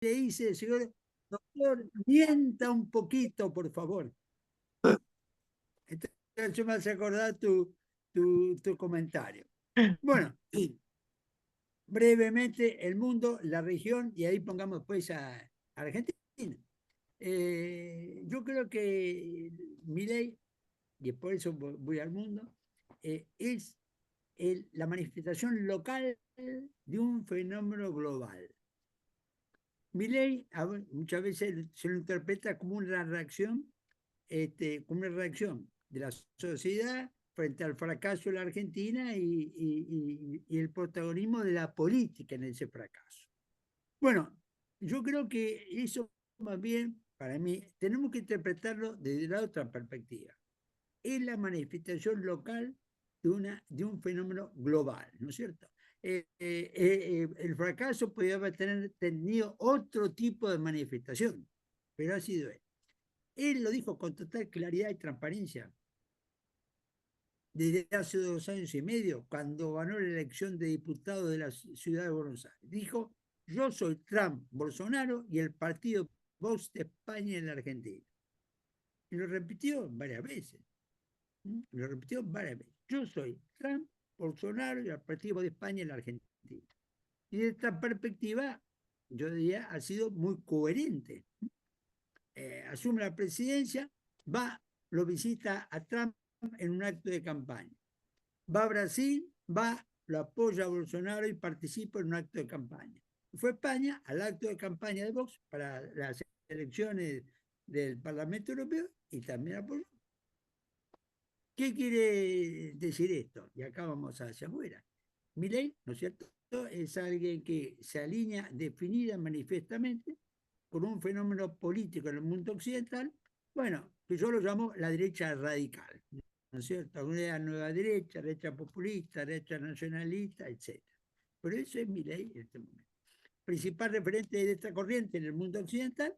le dice, señor doctor, mienta un poquito, por favor. Entonces yo me hace acordar tu comentario. Bueno, brevemente el mundo, la región, y ahí pongamos pues a Argentina. Yo creo que Milei, y por eso voy al mundo, es la manifestación local de un fenómeno global. Milei muchas veces se lo interpreta como una reacción, de la sociedad frente al fracaso de la Argentina y el protagonismo de la política en ese fracaso. Bueno, yo creo que eso más bien, para mí, tenemos que interpretarlo desde la otra perspectiva. Es la manifestación local de un fenómeno global, ¿no es cierto? El fracaso podría haber tenido otro tipo de manifestación, pero ha sido él. Él lo dijo con total claridad y transparencia desde hace 2 años y medio, cuando ganó la elección de diputado de la ciudad de Buenos Aires. Dijo, yo soy Trump, Bolsonaro y el partido Vox de España en la Argentina. Y lo repitió varias veces. Lo repitió varias veces. Yo soy Trump, Bolsonaro y el partido de España en la Argentina. Y de esta perspectiva, yo diría, ha sido muy coherente. Asume la presidencia, lo visita a Trump en un acto de campaña. Va a Brasil, lo apoya a Bolsonaro y participa en un acto de campaña. Fue a España al acto de campaña de Vox para las elecciones del Parlamento Europeo y también apoyó. ¿Qué quiere decir esto? Y acá vamos hacia afuera. Milei, ¿no es cierto?, es alguien que se alinea definida manifestamente con un fenómeno político en el mundo occidental, bueno, que yo lo llamo la derecha radical, ¿no es cierto? Una nueva derecha populista, derecha nacionalista, etc. Pero eso es Milei en este momento. Principal referente de esta corriente en el mundo occidental,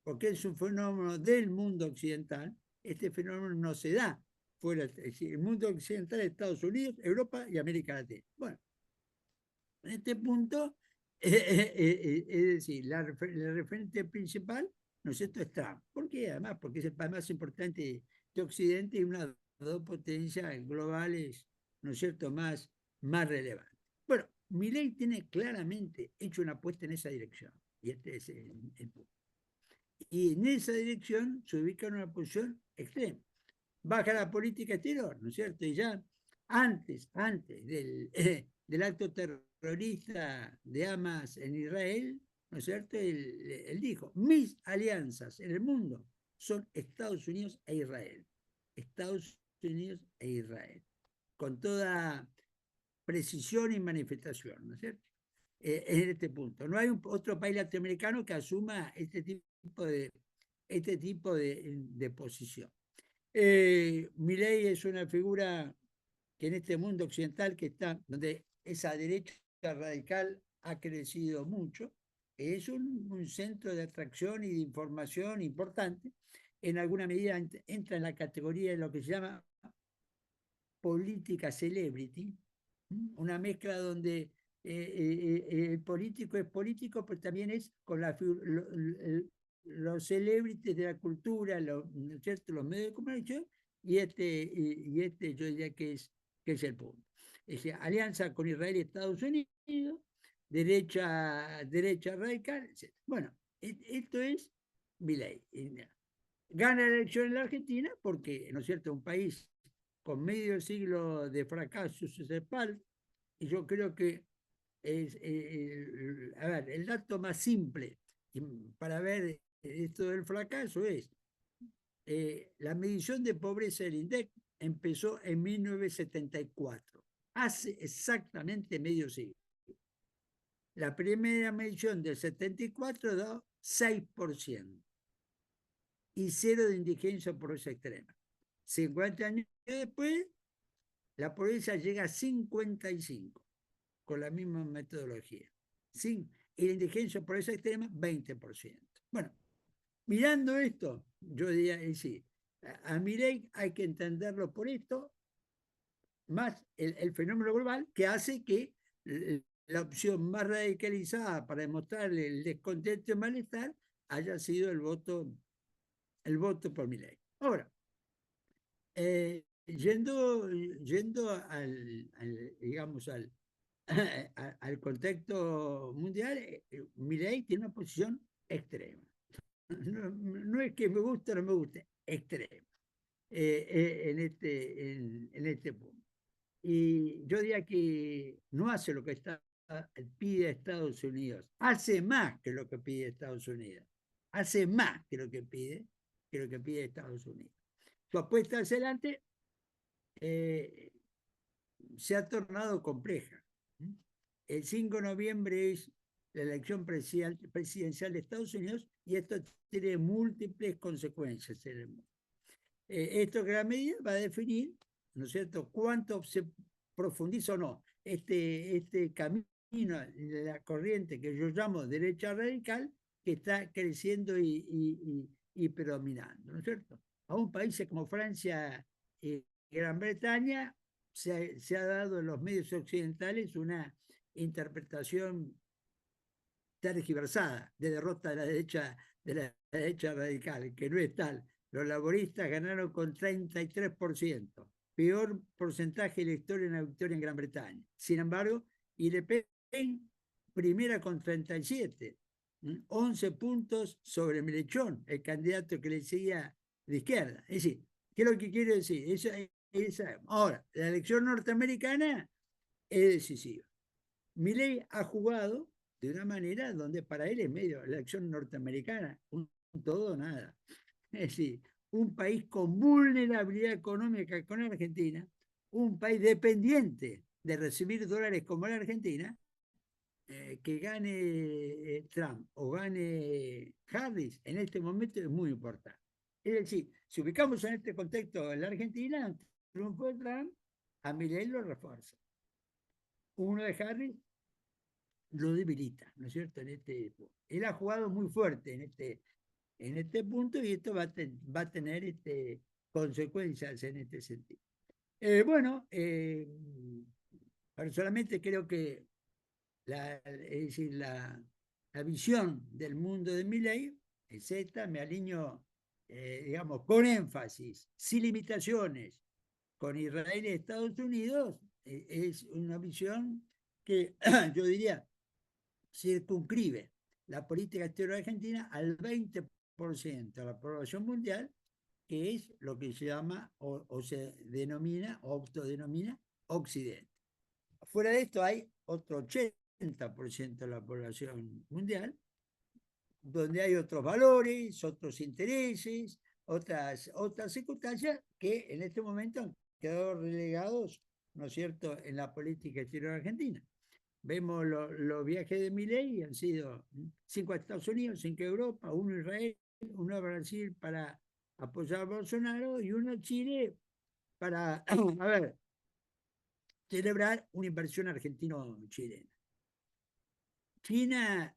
porque es un fenómeno del mundo occidental. Este fenómeno no se da fuera, es decir, el mundo occidental de Estados Unidos, Europa y América Latina. Bueno, en este punto, es decir, la referente principal, ¿no es cierto?, es Trump. ¿Por qué? Además, porque es el país más importante de Occidente y una de las dos potencias globales, ¿no es cierto?, más relevantes. Bueno, Milei tiene claramente hecho una apuesta en esa dirección. Y este es el punto. Y en esa dirección se ubica en una posición extrema. Baja la política exterior, ¿no es cierto? Y ya antes del acto terrorista de Hamas en Israel, ¿no es cierto? Él dijo, mis alianzas en el mundo son Estados Unidos e Israel. Estados Unidos e Israel. Con toda precisión y manifestación, ¿no es cierto? En este punto. No hay otro país latinoamericano que asuma este tipo de posición. Milei es una figura que en este mundo occidental que está, donde esa derecha radical ha crecido mucho, es un centro de atracción y de información importante. En alguna medida entra en la categoría de lo que se llama política celebrity, una mezcla donde el político es político, pero también es con los celebrities de la cultura, ¿no es cierto?, los medios de comunicación, y yo diría que es el punto. Es decir, alianza con Israel y Estados Unidos, derecha radical, etc. Bueno, esto es Milei. Gana la elección en la Argentina porque, ¿no es cierto?, un país con medio siglo de fracaso espalda, y yo creo que a ver, el dato más simple para ver esto del fracaso es la medición de pobreza del INDEC empezó en 1974, hace exactamente medio siglo. La primera medición del 74 da 6% y cero de indigencia o pobreza extrema. 50 años después, la pobreza llega a 55 con la misma metodología. ¿Sí? Y la indigencia por esa extrema, 20%. Bueno, mirando esto, yo diría, sí, a Milei hay que entenderlo por esto, más el fenómeno global que hace que la opción más radicalizada para demostrarle el descontento y malestar haya sido el voto por Milei. Ahora, yendo digamos, al contexto mundial, Milei tiene una posición extrema. No es que me guste o no me guste, extrema en este punto. Y yo diría que no hace lo que pide Estados Unidos, hace más que lo que pide Estados Unidos, hace más que lo que pide Estados Unidos. Su apuesta hacia adelante eh, se ha tornado compleja. El 5 de noviembre es la elección presidencial de Estados Unidos y esto tiene múltiples consecuencias en el mundo. Esto que la medida va a definir, ¿no es cierto?, cuánto se profundiza o no este camino, la corriente que yo llamo derecha radical, que está creciendo y predominando, ¿no es cierto? Aún países como Francia y Gran Bretaña se ha dado en los medios occidentales una interpretación tergiversada de derrota de la derecha radical, que no es tal. Los laboristas ganaron con 33%, peor porcentaje de la historia en la victoria en Gran Bretaña. Sin embargo, y Le Pen, primera con 37, 11 puntos sobre Melechón, el candidato que le seguía de izquierda. Es decir, ¿qué es lo que quiero decir? Ahora, la elección norteamericana es decisiva. Milei ha jugado de una manera donde para él es medio la acción norteamericana, un todo o nada. Es decir, un país con vulnerabilidad económica con Argentina, un país dependiente de recibir dólares como la Argentina, que gane Trump o gane Harris en este momento es muy importante. Es decir, si ubicamos en este contexto en la Argentina, el triunfo de Trump a Milei lo refuerza. Uno de Harris lo debilita, ¿no es cierto? Él ha jugado muy fuerte en este punto y esto va a tener consecuencias en este sentido. Bueno, personalmente creo que es decir, la visión del mundo de Milei es esta, me alineo, digamos, con énfasis, sin limitaciones, con Israel y Estados Unidos, es una visión que yo diría circunscribe la política exterior argentina al 20% de la población mundial, que es lo que se llama o se denomina o autodenomina Occidente. Fuera de esto hay otro 80% de la población mundial, donde hay otros valores, otros intereses, otras circunstancias que en este momento han quedado relegados, ¿no es cierto?, en la política exterior argentina. Vemos los viajes de Milei, han sido 5 a Estados Unidos, 5 a Europa, 1 a Israel, 1 a Brasil para apoyar a Bolsonaro y 1 a Chile para, a ver, celebrar una inversión argentino-chilena. China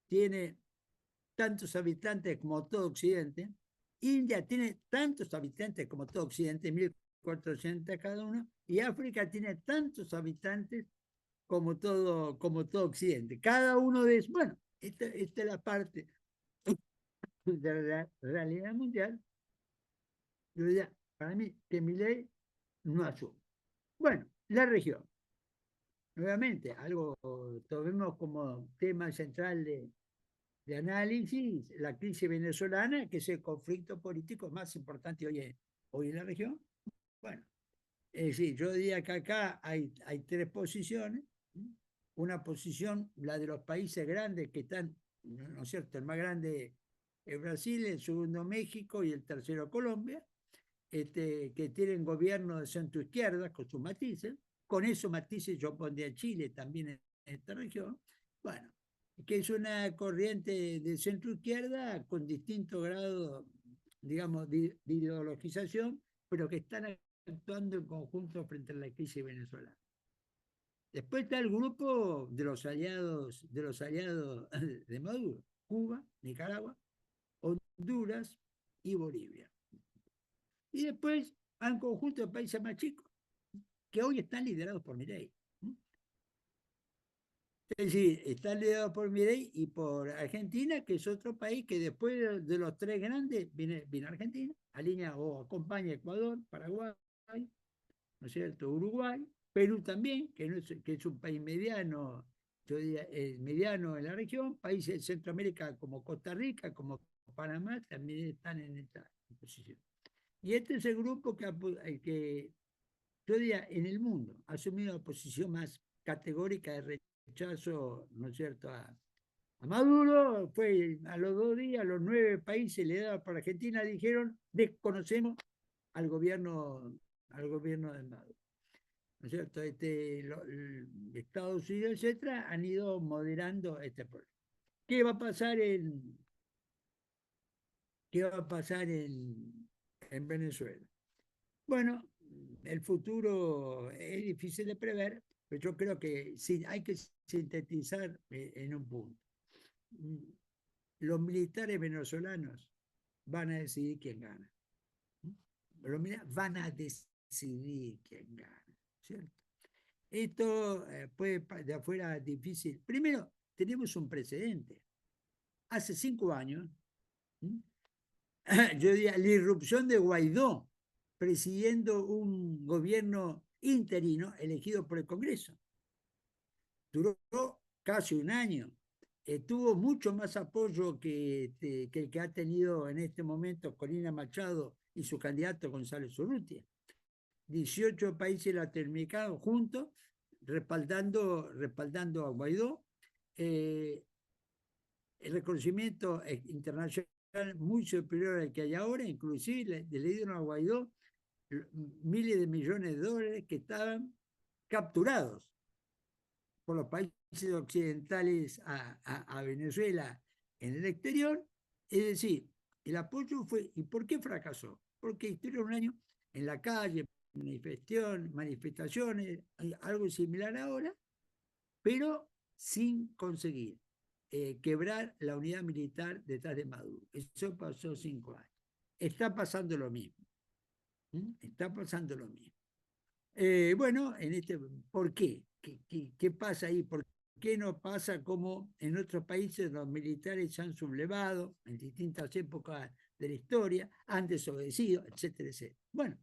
tiene tantos habitantes como todo Occidente, India tiene tantos habitantes como todo Occidente, 1.400 cada uno, y África tiene tantos habitantes como todo Occidente. Cada uno de ellos, bueno, esta es la parte de la realidad mundial. Yo diría, para mí, que Milei no asume. Bueno, la región. Nuevamente, algo tomemos como tema central de análisis, la crisis venezolana, que es el conflicto político más importante hoy en la región. Bueno, es decir, yo diría que acá hay tres posiciones. Una posición, la de los países grandes que están, ¿no es cierto? El más grande es Brasil, el segundo México y el tercero Colombia, que tienen gobierno de centro-izquierda con sus matices. Con esos matices yo pondría a Chile también en esta región. Bueno, que es una corriente de centro-izquierda con distinto grado, digamos, de ideologización, pero que están actuando en conjunto frente a la crisis venezolana. Después está el grupo de los aliados de Maduro, Cuba, Nicaragua, Honduras y Bolivia. Y después hay un conjunto de países más chicos, que hoy están liderados por Milei. Es decir, está liderado por Milei y por Argentina, que es otro país que después de los tres grandes viene Argentina, alinea o acompaña a Ecuador, Paraguay, ¿no es cierto? Uruguay, Perú también, que es un país mediano, yo diría, mediano en la región, países de Centroamérica como Costa Rica, como Panamá, también están en esta posición. Y este es el grupo que yo diría, en el mundo ha asumido la posición más categórica de rechazo, ¿no es cierto?, a Maduro. Fue a los 2 días, los 9 países liderados por Argentina dijeron, desconocemos al gobierno de Maduro. ¿No es cierto? Estados Unidos, etcétera, han ido moderando este problema. ¿Qué va a pasar en Venezuela? Bueno, el futuro es difícil de prever, pero yo creo que sí, hay que sintetizar en un punto. Los militares venezolanos van a decidir quién gana. Los militares van a decidir quién gana, ¿cierto? Esto puede de afuera difícil. Primero, tenemos un precedente. Hace 5 años, yo diría, la irrupción de Guaidó presidiendo un gobierno interino elegido por el Congreso. Duró casi un año. Tuvo mucho más apoyo que el que ha tenido en este momento Corina Machado y su candidato Gonzalo Urrutia. 18 países latinoamericanos juntos respaldando a Guaidó. El reconocimiento internacional muy superior al que hay ahora, inclusive le dieron a Guaidó miles de millones de dólares que estaban capturados por los países occidentales a Venezuela en el exterior. Es decir, el apoyo fue, ¿y por qué fracasó? Porque estuvieron un año en la calle, manifestaciones, algo similar ahora, pero sin conseguir quebrar la unidad militar detrás de Maduro. Eso pasó 5 años. Está pasando lo mismo. Está pasando lo mismo. Bueno, ¿por qué? ¿Qué pasa ahí? ¿Por qué no pasa como en otros países los militares se han sublevado en distintas épocas de la historia, han desobedecido, etcétera, etcétera? Bueno,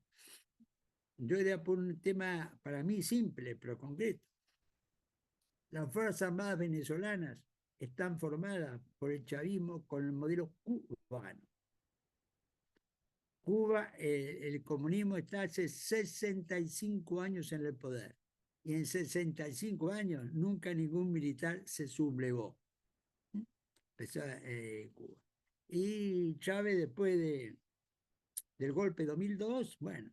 yo iría por un tema para mí simple, pero concreto. Las Fuerzas Armadas venezolanas están formadas por el chavismo con el modelo cubano. Cuba, el comunismo está hace 65 años en el poder. Y en 65 años nunca ningún militar se sublevó. Empezó Cuba. Y Chávez, después del golpe de 2002, bueno,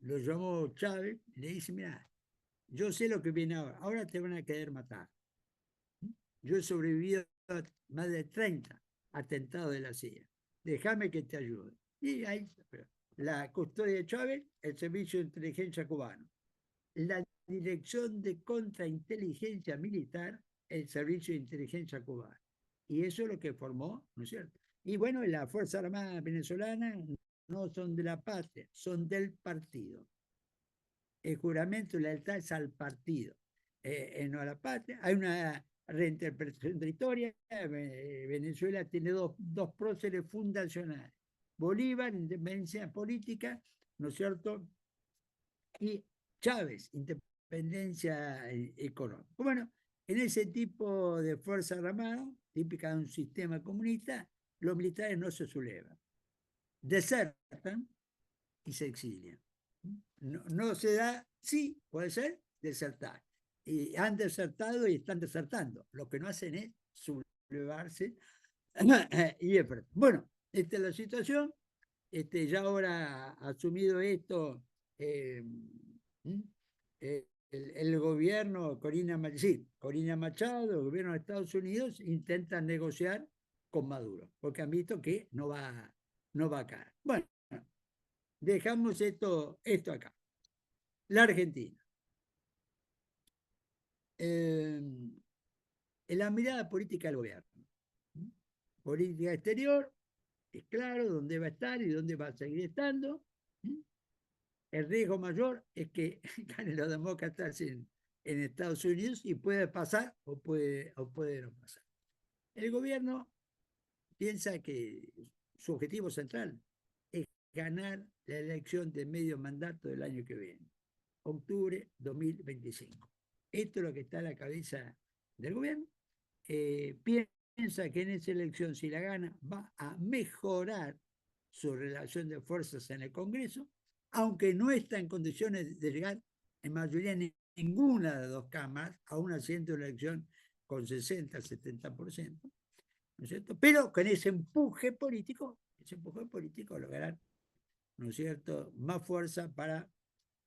lo llamó Chávez y le dice, mira, yo sé lo que viene ahora te van a querer matar. Yo he sobrevivido a más de 30 atentados de la CIA. Déjame que te ayude. Y ahí, la custodia de Chávez, el Servicio de Inteligencia Cubano. La Dirección de Contrainteligencia Militar, el Servicio de Inteligencia Cubano. Y eso es lo que formó, ¿no es cierto? Y bueno, las Fuerzas Armadas venezolanas no son de la patria, son del partido. El juramento de lealtad es al partido, no a la patria. Hay una reinterpretación de la historia. Venezuela tiene dos próceres fundacionales. Bolívar, independencia política, ¿no es cierto? Y Chávez, independencia económica. Bueno, en ese tipo de fuerza armada, típica de un sistema comunista, los militares no se sublevan. Desertan y se exilian. No se da, sí, puede ser, desertar. Y han desertado y están desertando. Lo que no hacen es sublevarse y es. Bueno, esta es la situación. Ya ahora asumido esto, el gobierno, Corina Machado, el gobierno de Estados Unidos, intentan negociar con Maduro, porque han visto que no va a caer. Bueno, dejamos esto acá. La Argentina. En la mirada política del gobierno. Política exterior, es claro dónde va a estar y dónde va a seguir estando. el riesgo mayor es que ganen los demócratas en Estados Unidos y puede pasar o puede no pasar. El gobierno piensa que su objetivo central es ganar la elección de medio mandato del año que viene, octubre 2025. Esto es lo que está en la cabeza del gobierno. Piensa que en esa elección, si la gana, va a mejorar su relación de fuerzas en el Congreso, aunque no está en condiciones de llegar en mayoría en ninguna de las dos cámaras a un asiento de la elección con 60-70%, ¿no es cierto? Pero con ese empuje político lograrán, ¿no es cierto?, más fuerza para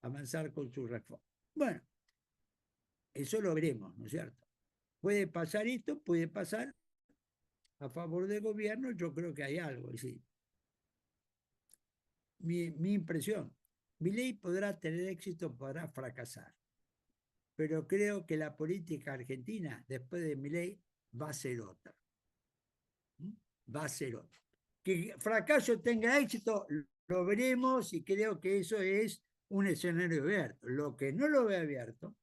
avanzar con su reforma. Bueno, eso lo veremos, ¿no es cierto? Puede pasar esto, puede pasar a favor del gobierno, yo creo que hay algo, es decir, mi impresión, Milei podrá tener éxito, podrá fracasar, pero creo que la política argentina después de Milei va a ser otra. Va a ser otra. Que fracaso tenga éxito, lo veremos y creo que eso es un escenario abierto. Lo que no lo ve abierto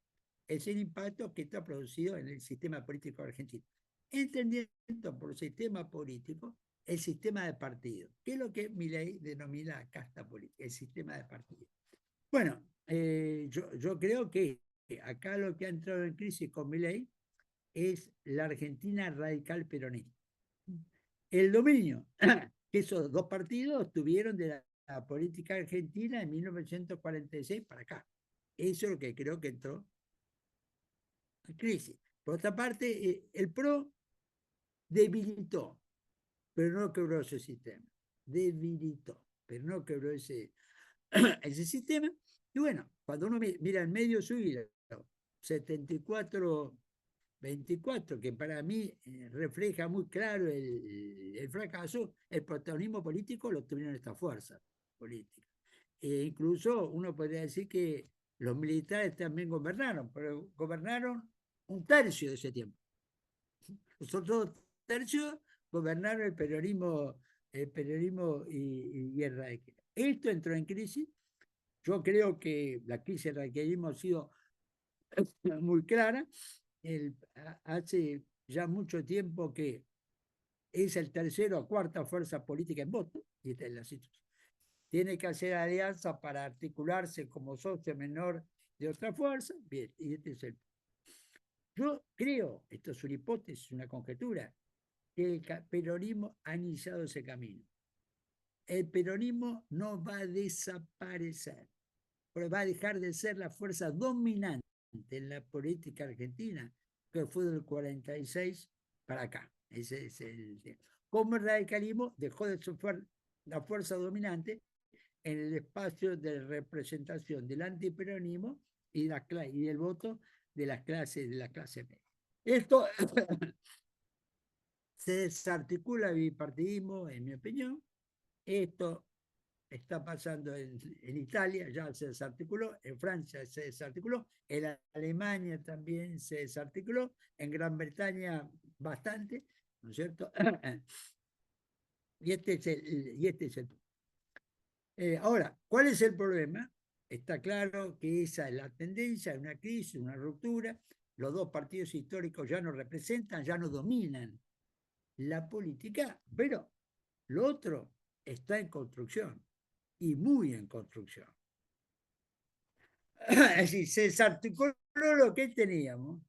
es el impacto que está producido en el sistema político argentino. Entendiendo por sistema político el sistema de partido, que es lo que Milei denomina casta política, el sistema de partido. Bueno, yo creo que acá lo que ha entrado en crisis con Milei es la Argentina radical peronista. El dominio que esos dos partidos tuvieron de la política argentina en 1946 para acá. Eso es lo que creo que entró en crisis. Por otra parte, el PRO debilitó, pero no quebró ese sistema. Debilitó, pero no quebró ese sistema. Y bueno, cuando uno mira el medio suyo, 74-24, que para mí refleja muy claro el fracaso, el protagonismo político lo tuvieron estas fuerzas políticas. Incluso uno podría decir que los militares también gobernaron, pero gobernaron un tercio de ese tiempo. Los otros tercios gobernaron el peronismo y guerra. Esto entró en crisis. Yo creo que la crisis del radicalismo ha sido muy clara. Hace ya mucho tiempo que es el tercero o cuarta fuerza política en voto, y esta es la situación. Tiene que hacer alianza para articularse como socio menor de otra fuerza. Bien, y este es el. Yo creo, esto es una hipótesis, una conjetura, que el peronismo ha iniciado ese camino. El peronismo no va a desaparecer, pero va a dejar de ser la fuerza dominante en la política argentina, que fue del 46 para acá. Ese es el tema. Como el radicalismo dejó de ser la fuerza dominante en el espacio de representación del antiperonismo y del voto de la clase media. Esto se desarticula el bipartidismo, en mi opinión. Esto está pasando en Italia, ya se desarticuló, en Francia se desarticuló, en Alemania también se desarticuló, en Gran Bretaña bastante, ¿no es cierto? Y este es el ahora, ¿cuál es el problema? Está claro que esa es la tendencia, una crisis, una ruptura. Los dos partidos históricos ya no representan, ya no dominan la política, pero lo otro está en construcción y muy en construcción. Es decir, se desarticuló lo que teníamos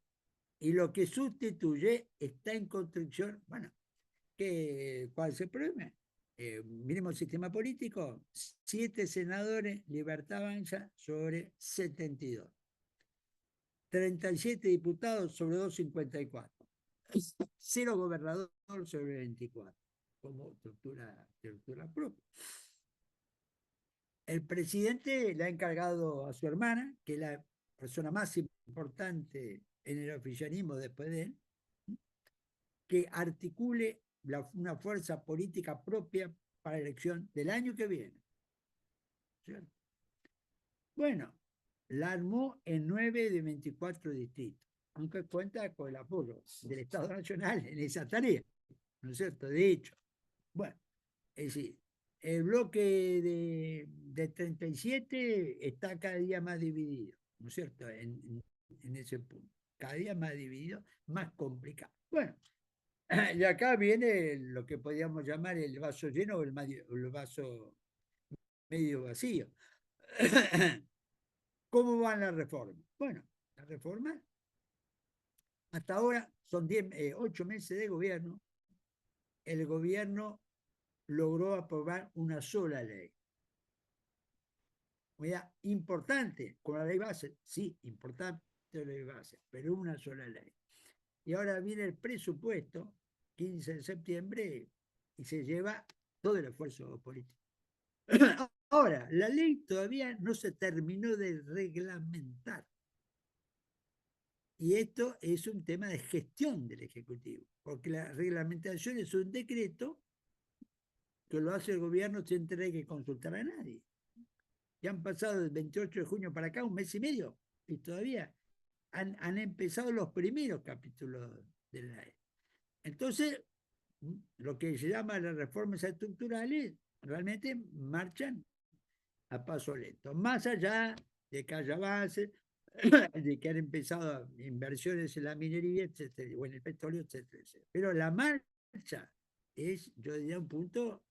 y lo que sustituye está en construcción. Bueno, ¿cuál es el problema? Miremos el sistema político, 7 senadores, Libertad Avanza sobre 72. 37 diputados sobre 254. 0 gobernador sobre 24, como estructura propia. El presidente le ha encargado a su hermana, que es la persona más importante en el oficialismo después de él, que articule una fuerza política propia para la elección del año que viene. ¿Cierto? Bueno, la armó en 9 de 24 distritos, aunque cuenta con el apoyo del Estado Nacional en esa tarea, ¿no es cierto? De hecho, bueno, es decir, el bloque de 37 está cada día más dividido, ¿no es cierto? En ese punto. Cada día más dividido, más complicado. Bueno, y acá viene lo que podríamos llamar el vaso lleno o el vaso medio vacío. ¿Cómo van las reformas? Bueno, las reformas hasta ahora son 8 meses de gobierno. El gobierno logró aprobar una sola ley. Importante, con la ley base, sí, importante la ley base, pero una sola ley. Y ahora viene el presupuesto, 15 de septiembre, y se lleva todo el esfuerzo político. Ahora, la ley todavía no se terminó de reglamentar. Y esto es un tema de gestión del Ejecutivo, porque la reglamentación es un decreto que lo hace el gobierno sin tener que consultar a nadie. Ya han pasado del 28 de junio para acá 1 mes y medio, y todavía han empezado los primeros capítulos de la ley. Entonces, lo que se llama las reformas estructurales realmente marchan a paso lento, más allá de que haya avances, de que han empezado inversiones en la minería, etcétera, o en el petróleo, etcétera, etcétera. Pero la marcha es, yo diría, un punto,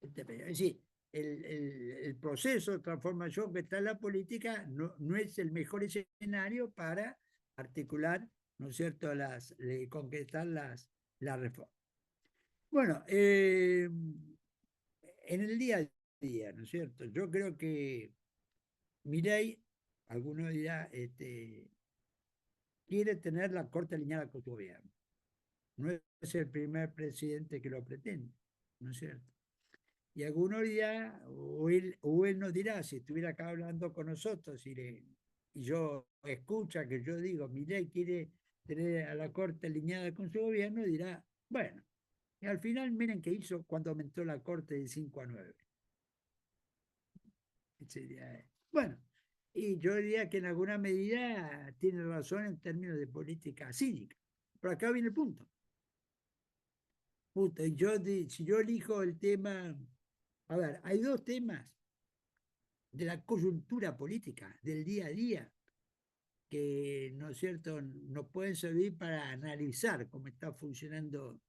es decir, el proceso de transformación que está en la política no es el mejor escenario para articular, ¿no es cierto?, concretar las reformas. Bueno, en el día a día, ¿no es cierto? Yo creo que Milei, alguno dirá, quiere tener la corte alineada con su gobierno. No es el primer presidente que lo pretende, ¿no es cierto? Y algunos dirá, o él nos dirá, si estuviera acá hablando con nosotros y yo escucha que yo digo, Milei quiere tener a la corte alineada con su gobierno, dirá, bueno, y al final miren qué hizo cuando aumentó la corte de 5 a 9. Bueno, y yo diría que en alguna medida tiene razón en términos de política cínica. Pero acá viene el punto. Si yo elijo el tema, a ver, hay dos temas de la coyuntura política, del día a día, que, ¿no es cierto?, nos pueden servir para analizar cómo está funcionando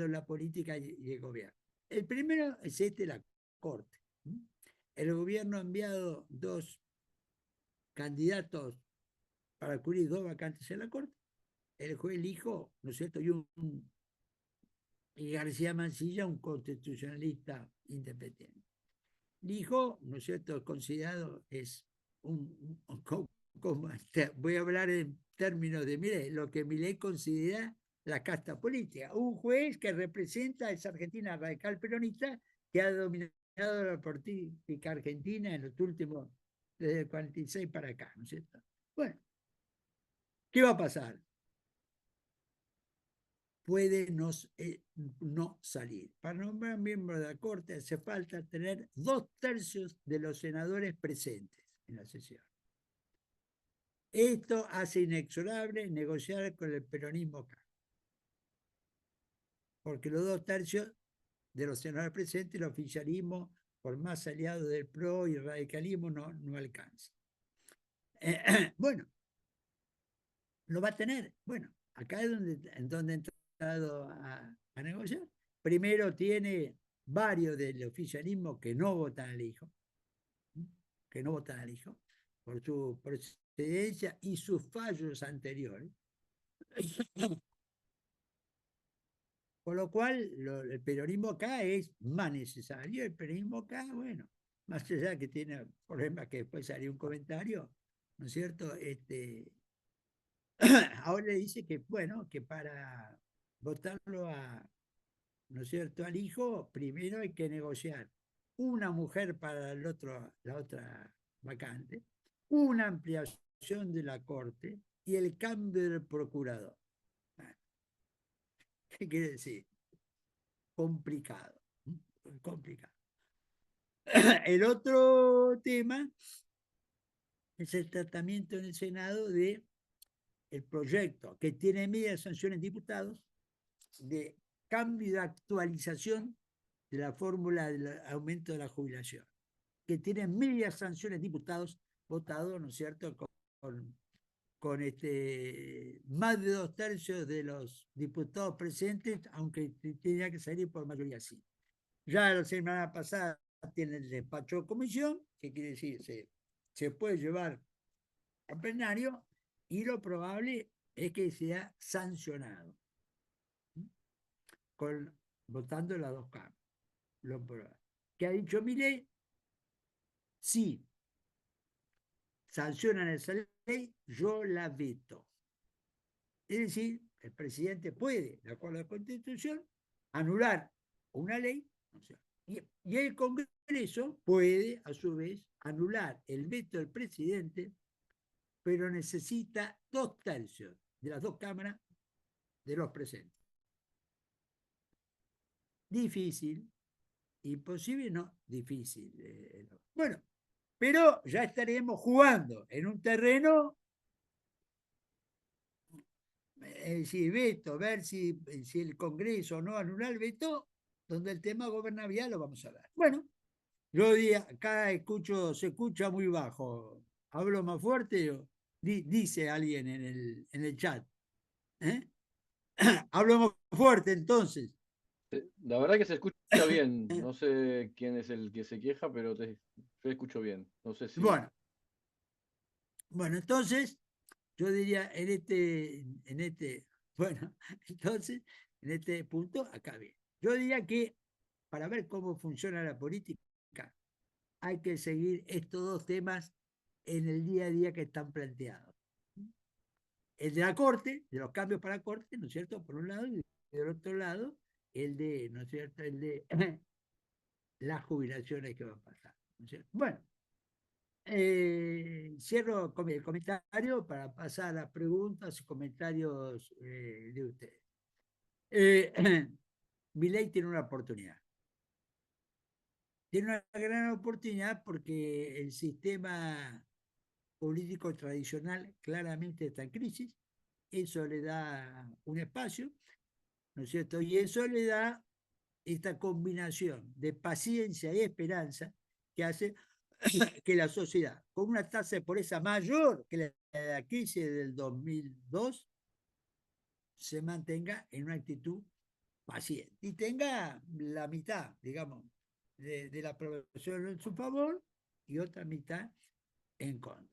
la política y el gobierno. El primero es la Corte. El gobierno ha enviado dos candidatos para cubrir dos vacantes en la Corte. El juez elijo, ¿no es cierto?, y García Mansilla, un constitucionalista independiente. Dijo, ¿no es cierto?, considerado es voy a hablar en términos de, mire, lo que Milei considera la casta política. Un juez que representa a esa Argentina radical peronista que ha dominado la política argentina en los últimos, desde el 46 para acá, ¿no es cierto? Bueno, ¿qué va a pasar? Puede no salir. Para nombrar miembro de la Corte hace falta tener 2/3 de los senadores presentes en la sesión. Esto hace inexorable negociar con el peronismo acá, porque los 2/3 de los senadores presentes, el oficialismo, por más aliado del PRO y el radicalismo, no alcanza. Bueno, lo va a tener. Bueno, acá es donde ha entrado a negociar. Primero tiene varios del oficialismo que no votan al hijo, por su procedencia y sus fallos anteriores. Con lo cual, el peronismo acá es más necesario. El peronismo acá, bueno, más allá que tiene problemas que después salió un comentario, ¿no es cierto? Ahora le dice que, bueno, que para votarlo ¿no es cierto?, al hijo, primero hay que negociar una mujer para la otra vacante, una ampliación de la corte y el cambio del procurador. ¿Qué quiere decir? Complicado. Complicado. El otro tema es el tratamiento en el Senado de el proyecto que tiene medidas de sanción en diputados de cambio de actualización de la fórmula del aumento de la jubilación, que tiene medias sanciones diputados votados, ¿no es cierto?, con más de 2/3 de los diputados presentes, aunque tenía que salir por mayoría sí. Ya la semana pasada tiene el despacho de comisión, que quiere decir se puede llevar al plenario, y lo probable es que sea sancionado, votando las dos cámaras. Lo probable. ¿Qué ha dicho Milei? Si sancionan esa ley, yo la veto. Es decir, el presidente puede, de acuerdo a la Constitución, anular una ley, o sea, y el Congreso puede, a su vez, anular el veto del presidente, pero necesita 2/3 de las dos cámaras de los presentes. Difícil, imposible, no, difícil. Bueno, pero ya estaremos jugando en un terreno, es decir, veto, ver si el Congreso no anula el veto, donde el tema gobernabilidad lo vamos a ver. Bueno, yo acá se escucha muy bajo. ¿Hablo más fuerte? Dice alguien en el chat. ¿Eh? Hablo más fuerte entonces. La verdad que se escucha bien. No sé quién es el que se queja, pero yo escucho bien. No sé si. Bueno, entonces, yo diría bueno, entonces, en este punto, acá bien. Yo diría que para ver cómo funciona la política, hay que seguir estos dos temas en el día a día que están planteados. El de la Corte, de los cambios para la Corte, ¿no es cierto? Por un lado, y del otro lado, el de, ¿no es cierto?, el de las jubilaciones que van a pasar, ¿no es cierto? Bueno, cierro el comentario para pasar a las preguntas y comentarios de ustedes. Milei tiene una oportunidad. Tiene una gran oportunidad porque el sistema político tradicional claramente está en crisis. Eso le da un espacio, ¿no es cierto? Y eso le da esta combinación de paciencia y esperanza que hace que la sociedad, con una tasa de pobreza mayor que la crisis del 2002, se mantenga en una actitud paciente y tenga la mitad, digamos, de la población en su favor y otra mitad en contra.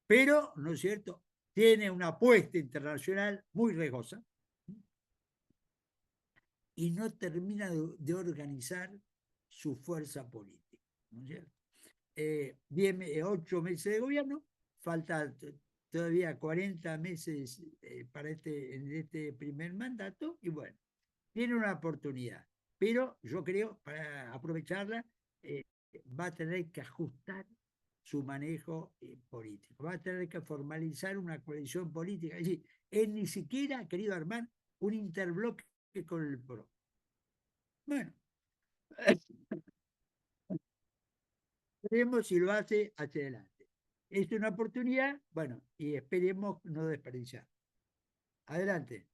Pero, ¿no es cierto?, tiene una apuesta internacional muy riesgosa y no termina de organizar su fuerza política, ¿no es cierto? 8 meses de gobierno, falta todavía 40 meses para en este primer mandato, y bueno, tiene una oportunidad, pero yo creo, para aprovecharla, va a tener que ajustar su manejo político, va a tener que formalizar una coalición política, es decir, él ni siquiera ha querido armar un interbloque con el PRO. Bueno, veremos si lo hace hacia adelante. Es una oportunidad, bueno, y esperemos no desperdiciar. Adelante.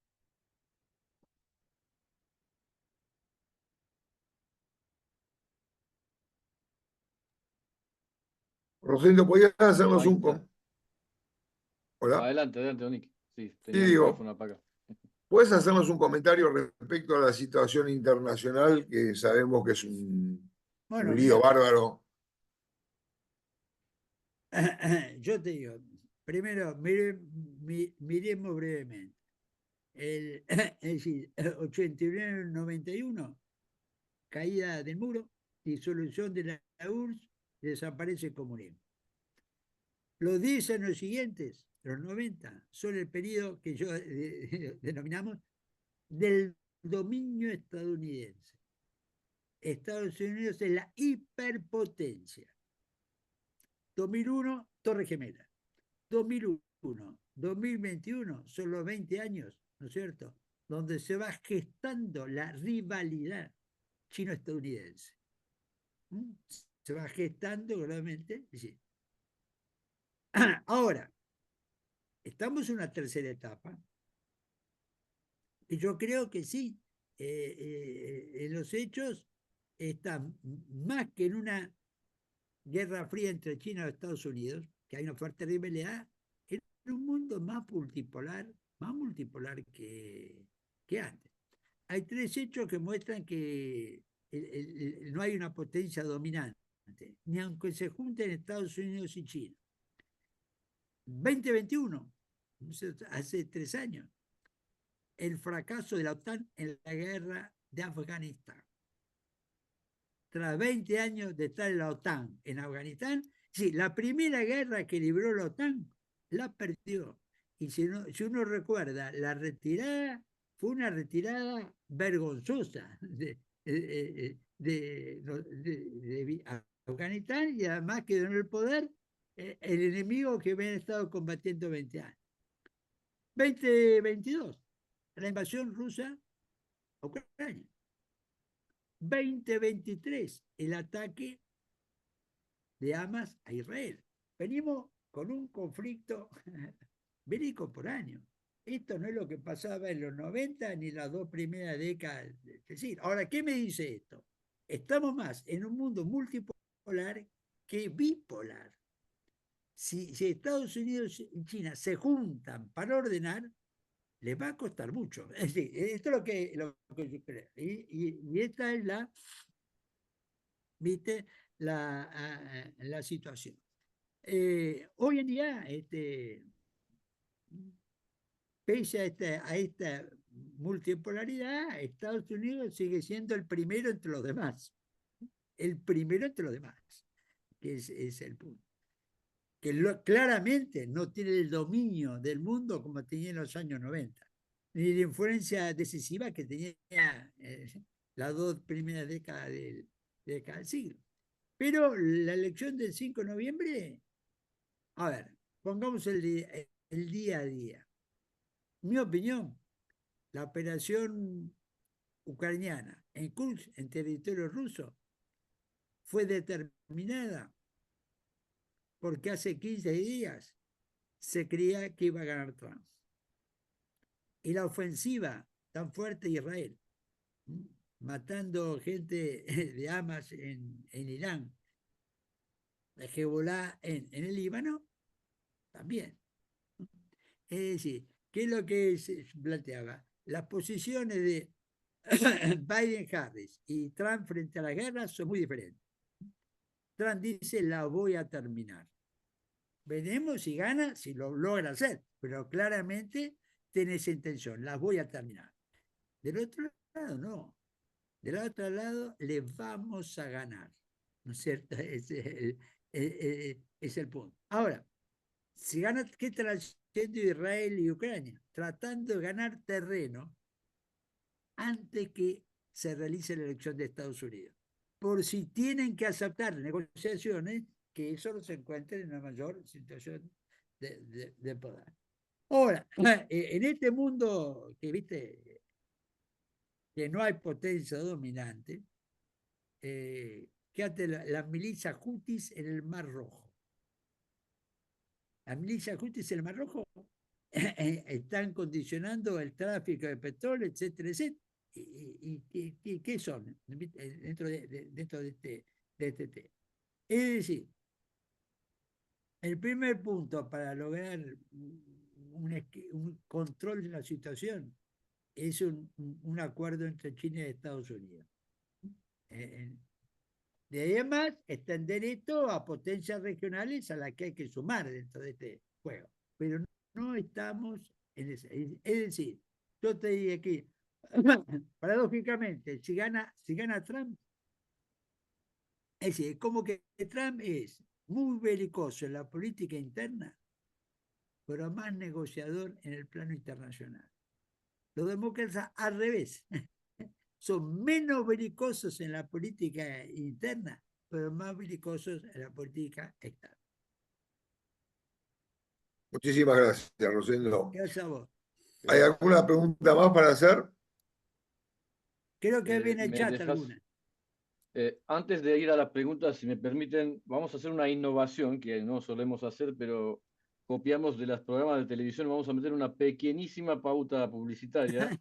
Rosendo, ¿podías hacernos Ahí un está. Hola. Adelante, Donic. Sí, Sí, tenía el digo, micrófono apagado. ¿puedes hacernos un comentario respecto a la situación internacional, que sabemos que es un Bueno, lío bárbaro? yo te digo, primero, miremos brevemente. Es decir, 89-91, caída del muro, disolución de la URSS, desaparece el comunismo. Los 10 años siguientes, los 90, son el periodo que yo denominamos del dominio estadounidense. Estados Unidos es la hiperpotencia. 2001, Torre Gemela. 2001, 2021 son los 20 años, ¿no es cierto?, donde se va gestando la rivalidad chino-estadounidense. Se va gestando realmente. Sí. Ahora, estamos en una tercera etapa, y yo creo que sí, en los hechos está más que en una guerra fría entre China y Estados Unidos, que hay una fuerte rivalidad, en un mundo más multipolar que antes. Hay tres hechos que muestran que no hay una potencia dominante, ni aunque se junten Estados Unidos y China. 2021, hace 3 años, el fracaso de la OTAN en la guerra de Afganistán. Tras 20 años de estar en la OTAN en Afganistán, sí, la primera guerra que libró la OTAN la perdió. Y si uno recuerda, la retirada fue una retirada vergonzosa de Afganistán, y además quedó en el poder el enemigo que habían estado combatiendo 20 años. 2022, la invasión rusa a Ucrania. 2023, el ataque de Hamas a Israel. Venimos con un conflicto bélico por año. Esto no es lo que pasaba en los 90 ni las 2 primeras décadas. Es decir, ahora, ¿qué me dice esto? Estamos más en un mundo multipolar que bipolar. Si Estados Unidos y China se juntan para ordenar, les va a costar mucho. Es decir, esto es lo que yo creo. Y esta es ¿viste? La situación. Hoy en día, pese a esta multipolaridad, Estados Unidos sigue siendo el primero entre los demás. El primero entre los demás, que es el punto. Que claramente no tiene el dominio del mundo como tenía en los años 90, ni la influencia decisiva que tenía las 2 primeras décadas del siglo. Pero la elección del 5 de noviembre, a ver, pongamos el día a día. Mi opinión, la operación ucraniana en Kursk, en territorio ruso, fue determinada porque hace 15 días se creía que iba a ganar Trump. Y la ofensiva tan fuerte de Israel, matando gente de Hamas en Irán, de Hezbollah en el Líbano, también. Es decir, ¿qué es lo que se planteaba? Las posiciones de Biden-Harris y Trump frente a la guerra son muy diferentes. Trump dice, la voy a terminar. Veremos si gana, si lo logra hacer, pero claramente tiene esa intención, la voy a terminar. Del otro lado, no. Del otro lado, le vamos a ganar. ¿No es cierto? Es el punto. Ahora, si gana, ¿qué está haciendo Israel y Ucrania? Tratando de ganar terreno antes que se realice la elección de Estados Unidos. Por si tienen que aceptar negociaciones, que eso se encuentre en una mayor situación de poder. Ahora, en este mundo que viste que no hay potencia dominante, quédate las milicias hutis en el Mar Rojo. Las milicias hutis en el Mar Rojo están condicionando el tráfico de petróleo, etcétera, etcétera. ¿Y qué son dentro de este tema? Es decir, el primer punto para lograr un control de la situación es un acuerdo entre China y Estados Unidos. De ahí en más, extender esto a potencias regionales a las que hay que sumar dentro de este juego. Pero no estamos en ese. Es decir, yo te diría que, paradójicamente, si gana Trump, es decir, como que Trump es muy belicoso en la política interna, pero más negociador en el plano internacional. Los demócratas, al revés, son menos belicosos en la política interna, pero más belicosos en la política externa. Muchísimas gracias, Rosendo. Gracias a vos. ¿Hay alguna pregunta más para hacer? Creo que viene el ¿Me chat dejas? alguna. Antes de ir a las preguntas, si me permiten, vamos a hacer una innovación que no solemos hacer, pero copiamos de los programas de televisión, vamos a meter una pequeñísima pauta publicitaria,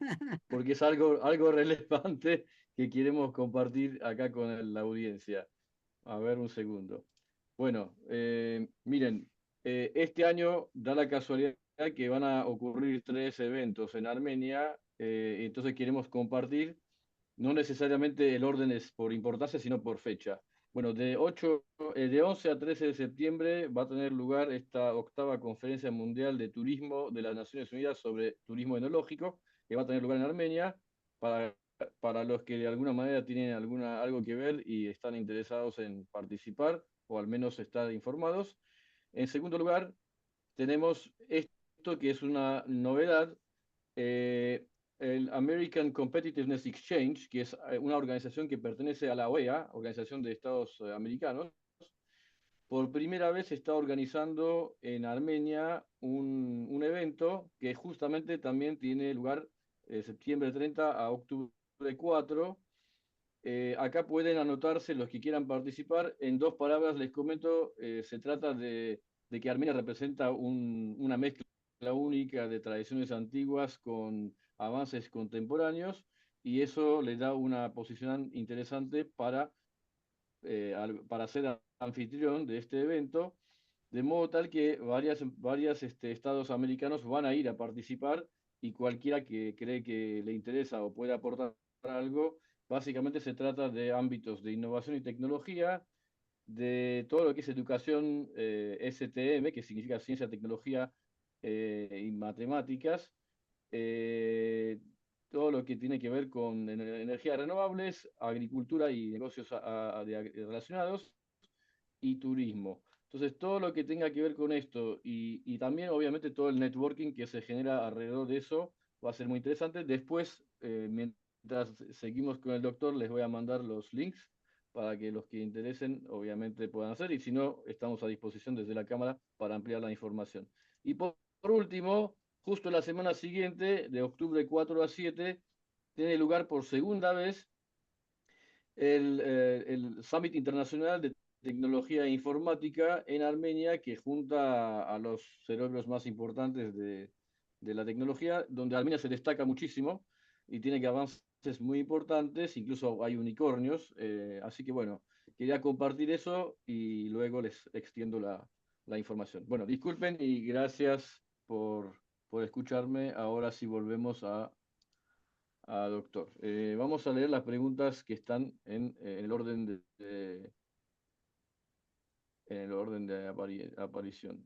porque es algo relevante que queremos compartir acá con la audiencia. A ver, un segundo. Bueno, miren, este año da la casualidad que van a ocurrir 3 eventos en Armenia, entonces queremos compartir, no necesariamente el orden es por importancia, sino por fecha. Bueno, de 11 a 13 de septiembre va a tener lugar esta 8ª Conferencia Mundial de Turismo de las Naciones Unidas sobre Turismo Enológico, que va a tener lugar en Armenia, para, para los que de alguna manera tienen algo que ver y están interesados en participar, o al menos estar informados. En segundo lugar, tenemos esto que es una novedad, eh, el American Competitiveness Exchange, que es una organización que pertenece a la OEA, Organización de Estados Americanos. Por primera vez se está organizando en Armenia un evento que justamente también tiene lugar septiembre 30 a octubre 4. Acá pueden anotarse los que quieran participar. En 2 palabras les comento, se trata de que Armenia representa una mezcla única de tradiciones antiguas con avances contemporáneos, y eso le da una posición interesante para ser anfitrión de este evento, de modo tal que varias estados americanos van a ir a participar, y cualquiera que cree que le interesa o puede aportar algo. Básicamente se trata de ámbitos de innovación y tecnología, de todo lo que es educación STM, que significa ciencia, tecnología y matemáticas, eh, todo lo que tiene que ver con energías renovables, agricultura y negocios relacionados, y turismo. Entonces, todo lo que tenga que ver con esto y también, obviamente, todo el networking que se genera alrededor de eso va a ser muy interesante. Después, mientras seguimos con el doctor, les voy a mandar los links para que los que interesen, obviamente, puedan hacer, y si no, estamos a disposición desde la Cámara para ampliar la información. Y por último, justo la semana siguiente, de octubre 4 a 7, tiene lugar por segunda vez el Summit Internacional de Tecnología e Informática en Armenia, que junta a los cerebros más importantes de la tecnología, donde Armenia se destaca muchísimo y tiene que avances muy importantes, incluso hay unicornios. Así que bueno, quería compartir eso y luego les extiendo la información. Bueno, disculpen y gracias por escucharme. Ahora sí volvemos doctor. Vamos a leer las preguntas que están en el orden de aparición.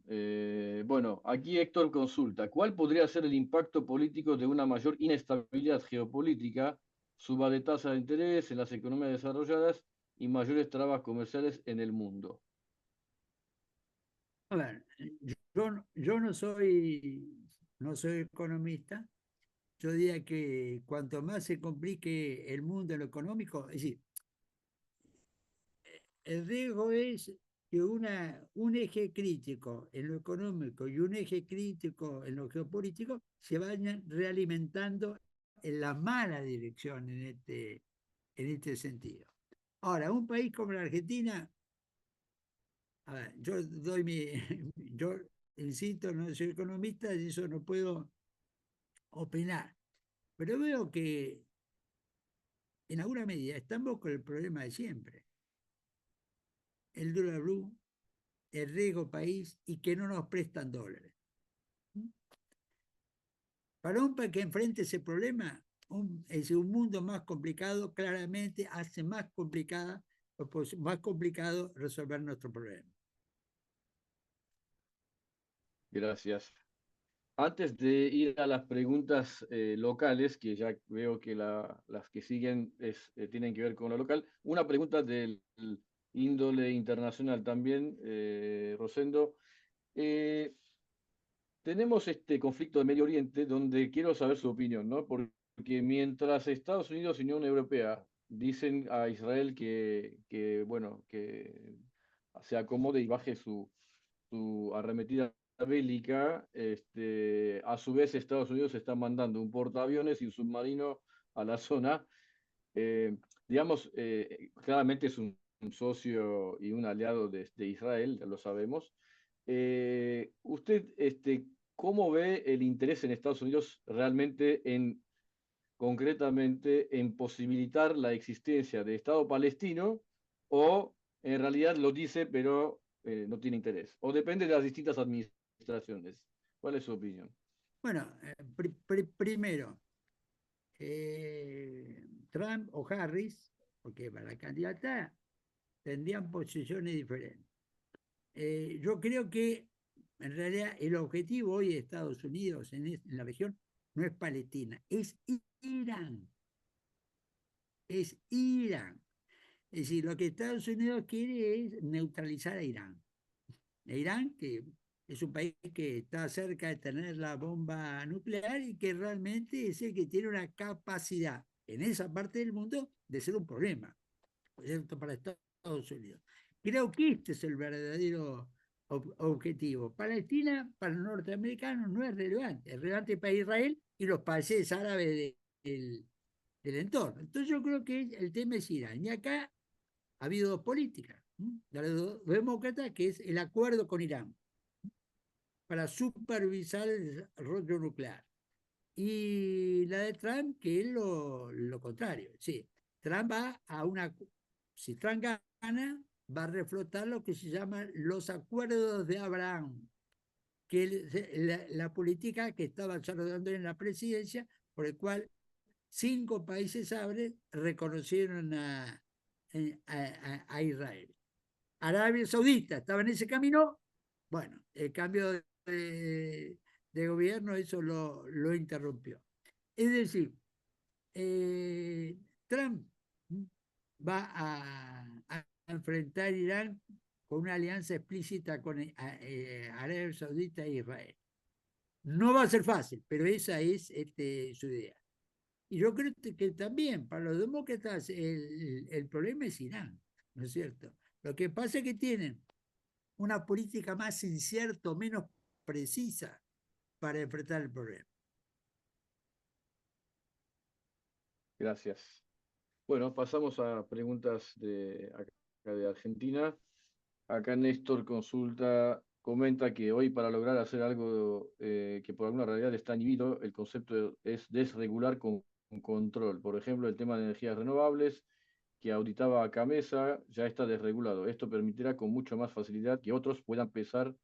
Bueno, aquí Héctor consulta: ¿cuál podría ser el impacto político de una mayor inestabilidad geopolítica, suba de tasa de interés en las economías desarrolladas y mayores trabas comerciales en el mundo? A ver, yo no soy economista. Yo diría que cuanto más se complique el mundo en lo económico, es decir, el riesgo es que un eje crítico en lo económico y un eje crítico en lo geopolítico se vayan realimentando en la mala dirección en este sentido. Ahora, un país como la Argentina, a ver, yo insisto, no soy economista y eso no puedo opinar, pero veo que en alguna medida estamos con el problema de siempre: el dólar blue, el riesgo país y que no nos prestan dólares. Para un país que enfrente ese problema, un mundo más complicado claramente hace más complicado resolver nuestro problema. Gracias. Antes de ir a las preguntas locales, que ya veo que las que siguen tienen que ver con lo local, una pregunta del índole internacional también, Rosendo. Tenemos este conflicto de Medio Oriente donde quiero saber su opinión, ¿no? Porque mientras Estados Unidos y Unión Europea dicen a Israel bueno, que se acomode y baje su arremetida bélica, a su vez Estados Unidos está mandando un portaaviones y un submarino a la zona. Eh, digamos, claramente es un socio y un aliado de Israel, ya lo sabemos. usted, ¿cómo ve el interés en Estados Unidos realmente concretamente, en posibilitar la existencia de Estado palestino o en realidad lo dice pero no tiene interés? O depende de las distintas administraciones. ¿Cuál es su opinión? Bueno, primero, Trump o Harris, porque para la candidata tendrían posiciones diferentes. Yo creo que en realidad el objetivo hoy de Estados Unidos en la región no es Palestina, es Irán. Es Irán. Es decir, lo que Estados Unidos quiere es neutralizar a Irán. Irán, que es un país que está cerca de tener la bomba nuclear y que realmente es el que tiene una capacidad en esa parte del mundo de ser un problema, ¿cierto?, para Estados Unidos. Creo que este es el verdadero objetivo. Palestina, para los norteamericanos, no es relevante. Es relevante para Israel y los países árabes del entorno. Entonces yo creo que el tema es Irán. Y acá ha habido dos políticas de los demócratas, que es el acuerdo con Irán para supervisar el desarrollo nuclear. Y la de Trump, que es lo contrario. Sí, Trump va a una... Si Trump gana, va a reflotar lo que se llaman los acuerdos de Abraham, que es la política que estaba desarrollando en la presidencia, por el cual 5 países árabes reconocieron a Israel. Arabia Saudita estaba en ese camino, bueno, el cambio de gobierno eso lo interrumpió. Es decir, Trump va a enfrentar a Irán con una alianza explícita con Arabia Saudita e Israel. No va a ser fácil, pero esa es su idea. Y yo creo que también para los demócratas el problema es Irán, ¿no es cierto? Lo que pasa es que tienen una política más incierta, menos precisa para enfrentar el problema. Gracias. Bueno, pasamos a preguntas acá de Argentina. Acá Néstor comenta que hoy para lograr hacer algo que por alguna realidad está inhibido, el concepto es desregular con control. Por ejemplo, el tema de energías renovables que auditaba a Camesa ya está desregulado. Esto permitirá con mucho más facilidad que otros puedan pensar